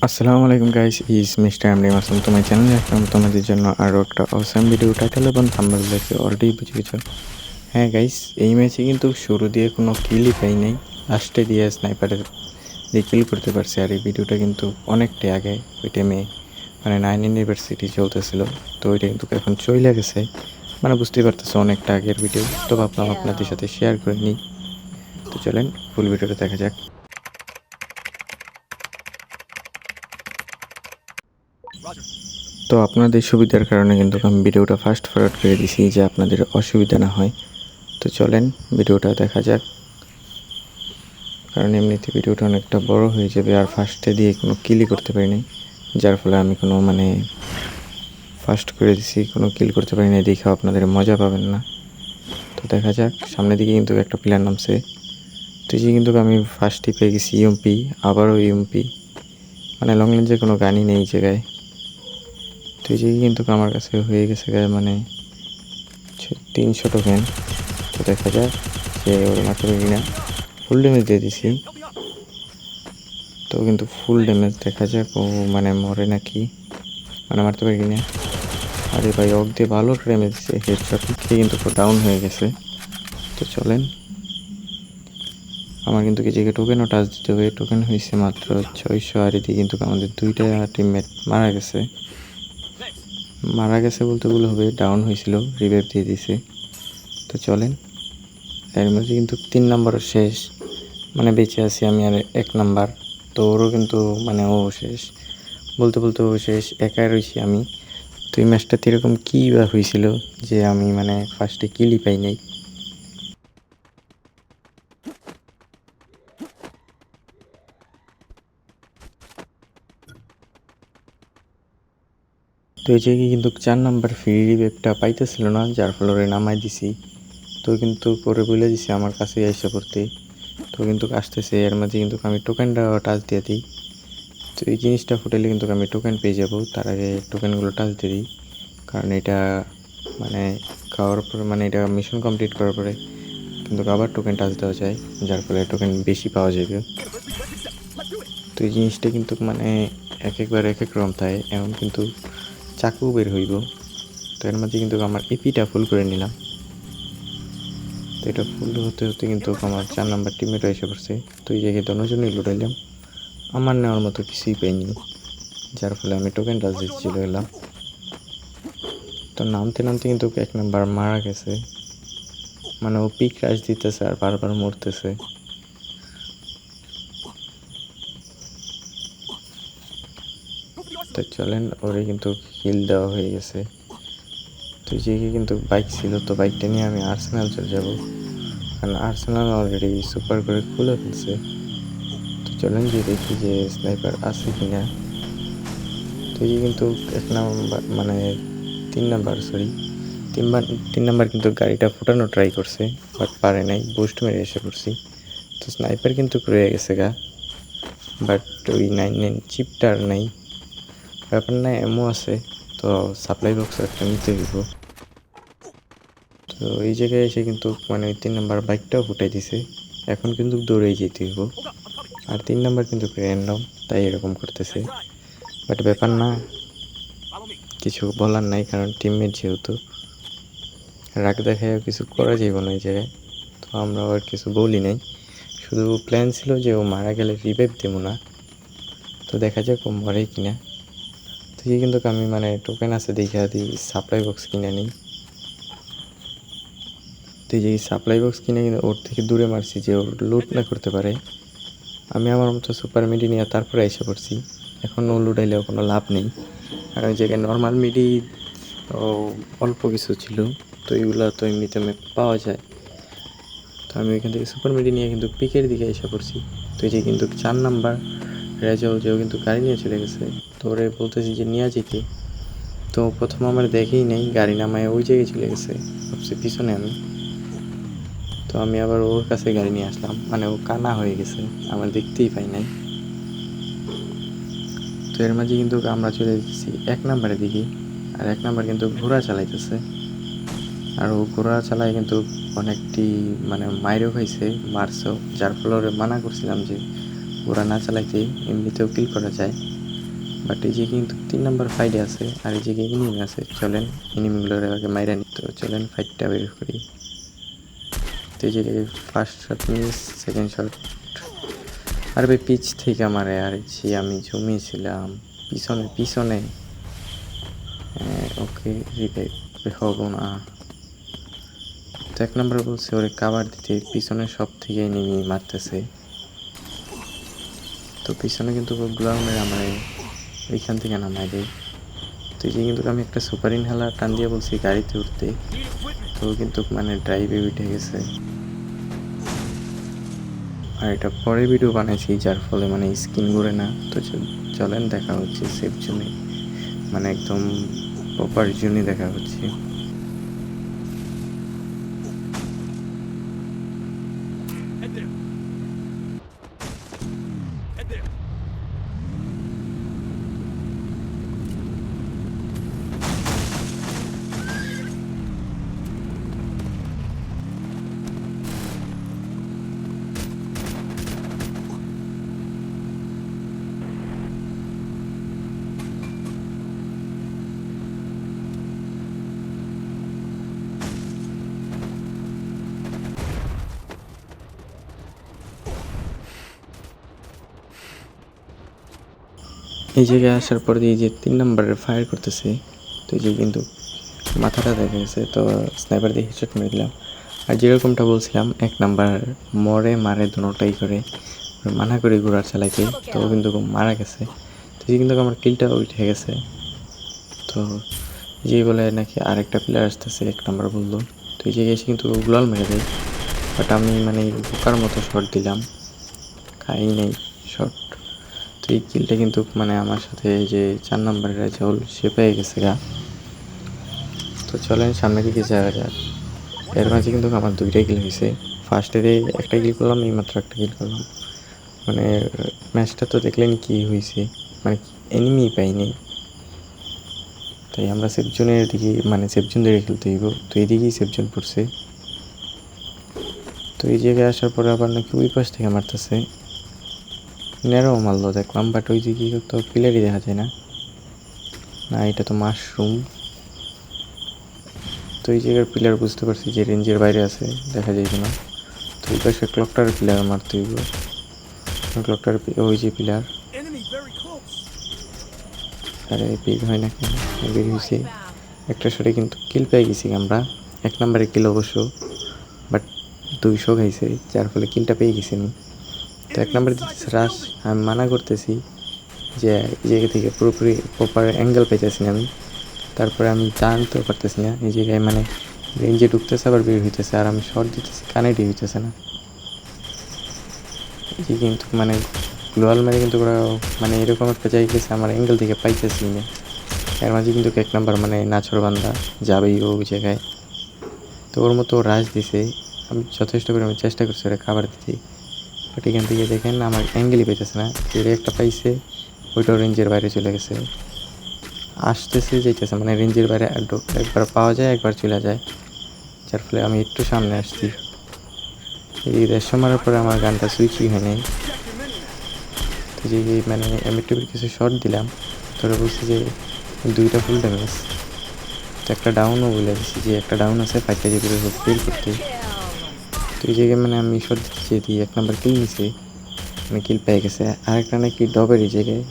আসসালামু আলাইকুম guys, is mister MD Masum. তোমার চ্যানেলে আসলাম তোমাদের জন্য আরও একটা অসাম ভিডিও। টাইটেল এবং থাম্বনেল দেখে অলরেডি বুঝে গেছো। হ্যাঁ গাইস, এই ম্যাচে কিন্তু শুরু দিয়ে কোনো কিলই পাই নাই, লাস্টে দিয়ে স্নাইপারের দিয়ে কিল করতে পারছি। আর এই ভিডিওটা কিন্তু অনেকটাই আগে, ওই টাইমে মানে 9 ইউনিভার্সিটি চলতেছিল, তো ওইটা কিন্তু এখন চলে গেছে, মানে বুঝতেই পারতেছো অনেকটা আগের ভিডিও। তো ভাবলাম আপনাদের সাথে শেয়ার করে নিই। তো চলেন ফুল ভিডিওটা দেখা যাক। তো আপনাদের সুবিধার কারণে কিন্তু আমি ভিডিওটা ফাস্ট ফরওয়ার্ড করে দিছি, যে আপনাদের অসুবিধা না হয়। তো চলেন ভিডিওটা দেখা যাক, কারণ এমনিতে ভিডিওটা অনেকটা বড় হয়ে যাবে। আর ফার্স্টে দিয়ে কোনো কিলই করতে পারিনি, যার ফলে আমি কোনো ফাস্ট করে দিছি, কোনো কিল করতে পারিনি, দেখে আপনাদের মজা পাবেন না। তো দেখা যাক, সামনের দিকে কিন্তু একটা প্লেয়ার নামছে। তো যে কিন্তু আমি ফার্স্টই পেয়ে গেছি ইউএমপি, আবারও ইউএমপি, মানে লং রেঞ্জে কোনো গানই নেই এই জায়গায়। তো এই যে কিন্তু আমার কাছে হয়ে গেছে মানে 300 টোকেন। তো দেখা যাক যে ওর মারতে পারি কিনা। ফুল ড্যামেজ দিয়ে দিছি, তো কিন্তু ফুল ড্যামেজ, দেখা যাক ও মানে মরে নাকি, মানে মারতে পারি কিনা। আরে ভাই, অক দিয়ে ভালো ড্যামেজ দিচ্ছে, হেডশট খেয়ে কিন্তু ডাউন হয়ে গেছে। তো চলেন, আমার কিন্তু কিছু টোকেনও টাচ দিতে হবে। টোকেন হয়েছে মাত্র 600। আর এদিকে কিন্তু আমাদের দুইটা টিমমেট মারা গেছে বলতে ভুল হবে, ডাউন হয়েছিল, রিভাইভ দিয়ে দিছে। তো চলেন, এর মধ্যে কিন্তু 3 নাম্বারও শেষ, মানে বেঁচে আছি আমি আর 1 নাম্বার। তো ওরও কিন্তু মানে ও শেষ, বলতে বলতে ও শেষ, একা রয়েছি আমি। তো এই ম্যাচটাতে এরকম কী বা হয়েছিল যে আমি মানে ফার্স্টে কিলই পাই নাই। তো এই জায়গায় কিন্তু 4 নাম্বার ফ্রি রিভাইভটা পাইতেছিল না, যার ফলে ওরে নামাই দিছি। তো কিন্তু পরে বলে দিছি আমার কাছে এসে পড়তে, তো কিন্তু আসতেছে। এর মাঝে কিন্তু আমি টোকেনটা টাচ দিয়ে দিই। তো এই জিনিসটা ফুটাইলে কিন্তু আমি টোকেন পেয়ে যাব, তার আগে টোকেনগুলো টাচ দিয়ে দিই। কারণ এটা মানে খাওয়ার পরে, মানে এটা মিশন কমপ্লিট করার পরে কিন্তু আবার টোকেন টাচ দেওয়া যায়, যার ফলে টোকেন বেশি পাওয়া যাবে। তো এই জিনিসটা কিন্তু মানে একবার এক এক রকম তাই, এখন কিন্তু চাকু বের হইব। তো এর মাঝে কিন্তু আমার এপিটা ফুল করে নিলাম। তো এটা ফুল হতে হতে কিন্তু আমার 4 নাম্বার টিমমেট এসে পড়ছে। তো এই জায়গায় দশজনই লুটাইলাম, আমার নেওয়ার মতো কিছুই পাইনি, যার ফলে আমি টোকেন টাচ দিতে চলে গেলাম। তো নামতে নামতে কিন্তু 1 নাম্বার মারা গেছে, মানে ও পিক রাশ দিতেছে আর বারবার মরতেছে। তো চলেন, ওরে কিন্তু হিল দেওয়া হয়ে গেছে। তো যে কিন্তু বাইক ছিল, তো বাইকটা নিয়ে আমি আর্সেনাল চলে যাব, কারণ আর্সেনাল অলরেডি সুপার করে খুলে ফেলছে। তো চলেন যে দেখি যে স্নাইপার আছে কিনা। তো এই কিন্তু 1 নাম্বার মানে 3 নাম্বার, সরি 3 নাম্বার কিন্তু গাড়িটা ফুটানো ট্রাই করছে, বাট পারে নাই, বুস্ট মেরে এসে পড়ছি। তো স্নাইপার কিন্তু রয়ে গেছে গা, বাট ওই 9 চিপটা আর নাই। ব্যাপার না, এমও আছে, তো সাপ্লাই বক্স একটা নিতে হইব। তো এই জায়গায় এসে কিন্তু মানে ওই 3 নাম্বার বাইকটাও ফুটাই দিছে, এখন কিন্তু দৌড়েই যেতে হইব। আর 3 নাম্বার কিন্তু র্যান্ডম, তাই এরকম করতেছে, বাট ব্যাপার না, কিছু বলার নাই, কারণ টিমমেট যেহেতু, রাগ দেখায়ও কিছু করা যাইব না এই জায়গায়। তো আমরা আর কিছু বলি নাই, শুধু প্ল্যান ছিল যে ও মারা গেলে রিভাইভ দেবো না। তো দেখা যাক ও মরে কিনা। তো কিন্তু আমি মানে টোকেন আছে দেখা দিই, সাপ্লাই বক্স কিনে নিই। তো এই যে সাপ্লাই বক্স কিনে কিনে ওর থেকে দূরে মারছি, যে ওর লুট না করতে পারে। আমি আমার মতো সুপার মিডি নিয়ে তারপরে এসে পড়ছি, এখন ও লুটাইলেও কোনো লাভ নেই। আর ওই জায়গায় নর্মাল মিডি ও অল্প কিছু ছিল, তো এগুলো তো এমনিতে পাওয়া যায়। তো আমি ওইখান থেকে সুপার মিডি নিয়ে কিন্তু পিকের দিকে এসে পড়ছি। তো এই যে কিন্তু 4 নাম্বার রেজাউল, যেও কিন্তু গাড়ি নিয়ে চলে গেছে। তো ওরে বলতেছি যে নিয়ে যেতে, তো প্রথম আমার দেখেই নেই, গাড়ি নামায় ওই জায়গায় চলে গেছে, সবচেয়ে পিছনে আমি। তো আমি আবার ওর কাছে গাড়ি নিয়ে আসলাম, মানে ও কানা হয়ে গেছে, আমার দেখতেই পাই নাই। তো এর মাঝে কিন্তু আমরা চলে এসেছি 1 নাম্বারের দিকে, আর 1 নাম্বার কিন্তু ঘোড়া চালাইতেছে। আর ও ঘোড়া চালায় কিন্তু অনেকটি মানে মাইরও খাইছে, মারছেও, যার ফলে ওরে মানা করছিলাম যে ঘোড়া না চালাইতে, এমনিতেও কিল করা যায়। বাট এই যে কিন্তু 3 নাম্বার ফাইটে আছে, আর এই জায়গায় এনিমি আছে। চলেন এনিমিগুলোর আগে মাইরা নিতে, চলেন ফাইটটা বের করি। তো এই জায়গায় first shot miss, second shot আর ভাই পিচ থেকে আমারে, আর যে আমি জমিয়েছিলাম পিছনে পিছনে। ওকে রিভাইভ হবো না। তো 1 নাম্বার বলছে ওরে কাভার দিতে, পিছনে সব থেকে এনিমি মারতেছে। তো পিছনে কিন্তু গ্রাউন্ডে আমার ওইখান থেকে নামাই দেয়। তো এই যে কিন্তু আমি একটা সুপার ইনহেলার টান দিয়ে বলছি গাড়িতে উঠতে, তো কিন্তু মানে ড্রাইভে উঠে গেছে। আর এটা পরে ভিডিও বানাইছি, যার ফলে মানে স্ক্রিন ঘুরে না। তো চলেন দেখা হচ্ছে সেফ জোনে, মানে একদম প্রপার জোনে দেখা হচ্ছে। এই জায়গায় আসার পর এই যে 3 নাম্বারের ফায়ার করতেছে, তো এই যে কিন্তু মাথাটা দেখা গেছে। তো স্নাইপার দিয়ে হেডশট মেরে দিলাম। আর যেরকমটা বলছিলাম 1 নাম্বার মরে মারে দুটোটাই করে, মানা করে ঘোড়ার চালাইতে, তো কিন্তু মারা গেছে। তো এই কিন্তু আমার কিলটা উঠে গেছে। তো যে বলে নাকি আরেকটা প্লেয়ার আসতেছে 1 নাম্বার বললো। তো এই জায়গায় এসে কিন্তু গ্লোয়াল মেরে দেয়, বাট আমি মানে বোকার মতো শট দিলাম, খাই নেই শট। তো এই কিলটা কিন্তু মানে আমার সাথে যে 4 নাম্বারের রাজল সে পেয়ে গেছে গা। তো চলেন সামনের দিকে যাওয়া যাক। এর মাঝে কিন্তু আমার 2টাই কিল হয়েছে। ফার্স্টে একটা কিল করলাম, এইমাত্র একটা কিল করলাম। মানে ম্যাচটা তো দেখলেন কি হয়েছে, মানে এনিমি পাইনি। তাই আমরা সেফ জোনের দিকে মানে সেফ জোন দিকে খেলতে হইব। তো এইদিকেই সেফ জোন পড়ছে। তো এই জায়গায় আসার পরে আবার নাকি ওই পাশ থেকে মারতেছে, নেরো মারলো দেখলাম, বাট ওই দিকে তো পিলারই দেখা যায় না। না এটা তো মাশরুম। তো এই জায়গার পিলার বুঝতে পারছি যে রেঞ্জের বাইরে আছে, দেখা যায় না। তো এই পাশে ক্লকটার পিলার মারতে হইব। ক্লকটার ওই যে পিলার, আরে বের হয় না কেন? বের হয়েছে একটা শটে, কিন্তু কিল পেয়ে গেছি আমরা। 1 নাম্বারে কিল অবশ্য, বাট 200 খাইছে, যার ফলে কিলটা পেয়ে গেছি আমি। তো 1 নাম্বারে দিতেছে রাশ, আমি মানা করতেছি যে এই জায়গা থেকে পুরোপুরি প্রপার অ্যাঙ্গেল পাইতেছি না আমি। তারপরে আমি জানতেও পারতেছি না, এই জায়গায় মানে রেঞ্জে ঢুকতেছে আবার বের হইতেছে, আর আমি শর্ট দিতেছি কানেক্টই হইতেছে না। এই যে কিন্তু মানে গ্লোয়াল মেরে কিন্তু ওরা মানে এরকম একটা জায়গায় গেছে, আমার অ্যাঙ্গেল থেকে পাইতেছি না। এর মাঝে কিন্তু 1 নাম্বার মানে নাছর বান্দা যাবেই ওই জায়গায়। তো ওর মতো রাশ দিছে, আমি যথেষ্ট করে আমি চেষ্টা করছি ওরা খাবার দিতে, বাট এখান থেকে দেখেন আমার অ্যাঙ্গেলই পাইতেছে না। যে একটা পাইছে ওইটাও রেঞ্জের বাইরে চলে গেছে, আসতেছে যাইতেছে, মানে রেঞ্জের বাইরে একবার পাওয়া যায় একবার চলে যায়, যার ফলে আমি একটু সামনে আসছি। এই 150 মারার পরে আমার গানটা সুইচই হয় নাই। তো যে মানে এমএটিভির কিছু শট দিলাম, তোরা বলছি যে 2টা ফুল ড্যামেজ। তো একটা ডাউনও বলে দিচ্ছি যে একটা ডাউন আছে, 5টা জিবির ফিল করতে। তো এই জায়গায় মানে আমি শট দিচ্ছি যে 1 নাম্বার কিল নিছে, মানে কিল পেয়ে গেছে। আরেকটা নাকি ডবের এই জায়গায়।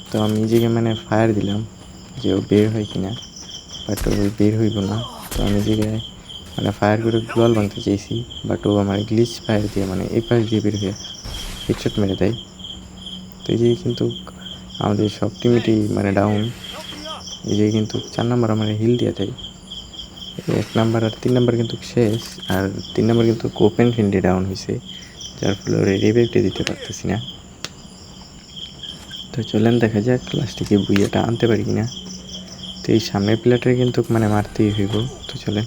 তো আমি এই জায়গায় মানে ফায়ার দিলাম যে ও বের হয় কিনা, বাট ও বের হইব না। তো আমি জায়গায় মানে ফায়ার করে গ্লোয়াল ভাঙতে চাইছি, বাট ও আমার গ্লিচ ফায়ার দিয়ে মানে এই পাশ দিয়ে বের হয়ে হেডশট মেরে দেয়। তো এই যে কিন্তু আমাদের সব টিমটি মানে ডাউন। এই যে কিন্তু 4 নাম্বার আমার হিল দিয়ে দেয়। 1 নাম্বার আর 3 নাম্বার কিন্তু শেষ, আর 3 নাম্বার কিন্তু ওপেন ফিল্ডে ডাউন হয়েছে, যার ফলে ওরা রিভাইভটা দিতে পারতেছি না। তো চলেন দেখা যাক লাস্টে কি বুইয়াটা আনতে পারি কিনা। তো এই সামনের প্লেয়ারটা কিন্তু মানে মারতেই হইব। তো চলেন,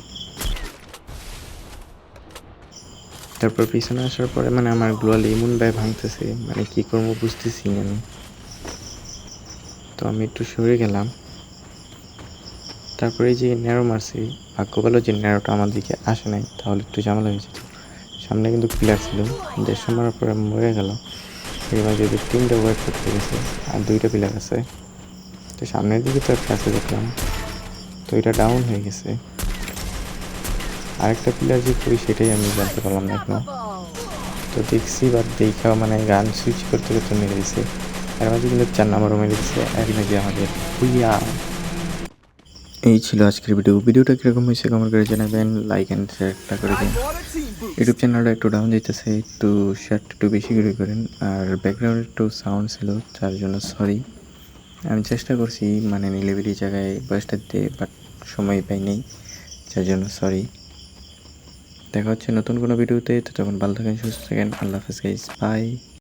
তারপর পিছনে আসার পরে মানে আমার গ্লোয়াল এমন ভাই ভাঙতেছে, মানে কি করবো বুঝতেছি না আমি। তো আমি একটু সরে গেলাম। তারপরে এই যে ন্যারো মারছি, ভাগ্য ভালো যে ন্যারোটা আমার দিকে আসে নাই, তাহলে একটু ঝামেলা হয়ে যেত। সামনে কিন্তু প্লেয়ার ছিল, 150 মারার পরে মরে গেল। এর মাঝে ওদের 3টা ওয়েট করতে গেছে আর 2টা পিলার আছে। তো সামনের দিকে তো একটা আছে দেখলাম, তো এটা ডাউন হয়ে গেছে। আরেকটা পিলার যে কই সেটাই আমি জানতে পারলাম না এখনো। তো দেখছি বা দেখাও মানে গান সুইচ করতে করতে মেরে দিছে। এর মাঝে কিন্তু 4 নাম্বারও মেরে দিছে, এর মাঝে আমাদের হুইয়া। এই ছিল আজকের ভিডিওটা কীরকম হয়েছে কমেন্ট করে জানাবেন, লাইক অ্যান্ড শেয়ারটা করে দিন। ইউটিউব চ্যানেলটা একটু ডাউন দিতেছে, একটু শেয়ারটা একটু বেশি করে করেন। আর ব্যাকগ্রাউন্ডে একটু সাউন্ড ছিল, তার জন্য সরি। আমি চেষ্টা করছি মানে নিলিবিলি জায়গায় ভয়েসটা দিতে, বাট সময় পাই নেই, যার জন্য সরি। দেখা হচ্ছে নতুন কোনো ভিডিওতে, তো তখন ভালো থাকেন, সুস্থ থাকেন। আল্লাহ হাফেজ গাইস, বাই।